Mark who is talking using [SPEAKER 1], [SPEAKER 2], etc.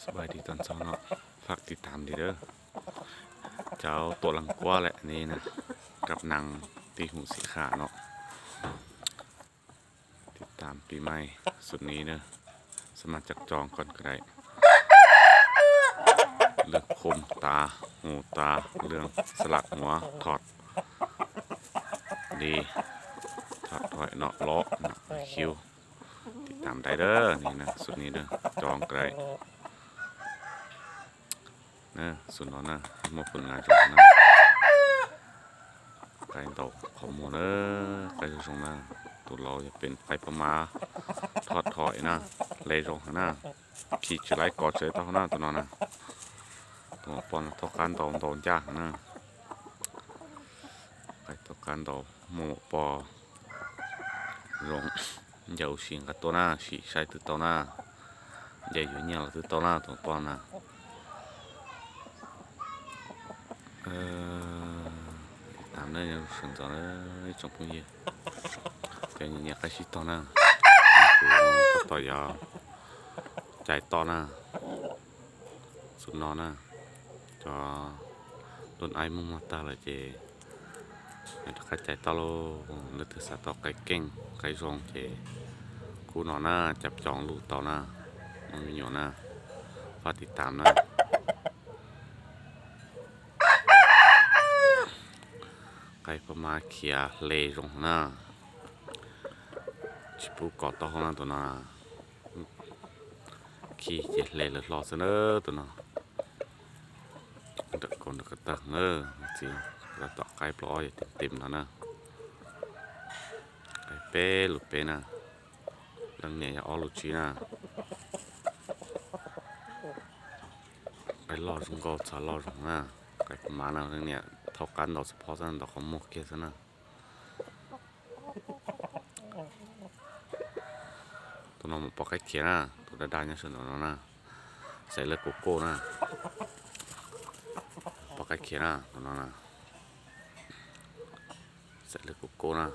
[SPEAKER 1] สบายดีตอนเช้าเนาะฝากติดตามดีเด้อเจ้าตัวลังกว่าแหละนี่นะกับหนังตีหูสีขาเนาะติดตามปีใหม่สุดนี้เนอะสมัครจักจองก่อนก็ได้เรื่องคมตาหูตาเรื่องสลักหัวถอดดีถอดถอยเนาะล้อคิวติดตามได้เด้อนี่นะสุดนี้เด้อจองก็ได้นะสุดเนาะนะมาผลงานจบนะไก่ตกขอมูลเนอะไก่ตรงนะตัวเราจะเป็นไฟประมาถอดถอยนะเลยตรงหน้าขี่จะไล่กอดเฉยต่อหน้าตัวนั้นนะตัวปอนทอการต่อตัวจ้านะไก่ทอการต่อหมูปอลงเยาวชิงกับตัวหน้าสีใช้ตัวหน้าใหญ่อยู่เนี่ยตัวหน้าตัวปอนนะตามได้ยังสนใจเลยจงพูดยี่แต่ยังใครชิดต่อหน้าตัวต่อยาวใจต่อหน้าสุดนอนนะcho đồn ai mong mà ta là chế cái chạy tao lô lượt thứ sáu tao cái kinh cái rong chế cú nó na chập chọn lũ tao na mình nhỏ na phátติดตามนะไก่ประมาเขียเลรองนะชิบุกอดตองนะตัวน่ะขี้เจ็ดเลหลุดหลอดเสนอตัวน่ะเด็กคนเด็กตักจริงเราต่อไก่ปล่อยเต็มแล้วนะไก่เป้หลุดเป้นะเรื่องเนี่ยอ้อหลุดชีนะไก่ล่อจงก็จะล่อจงนะไก่ประมาณนั้นเรื่องเนี่ยเท่ากันเราเฉพาะนั้นเราเขาหมกเกี่ยซะนะตัวน้องมันปอกไก่เขียนะตัวดาเนี่ยส่วนน้องนะใส่เลือดโกโก้นะปอกไก่เขียนะตัวน้องนะใส่เลือดโกโก้นะ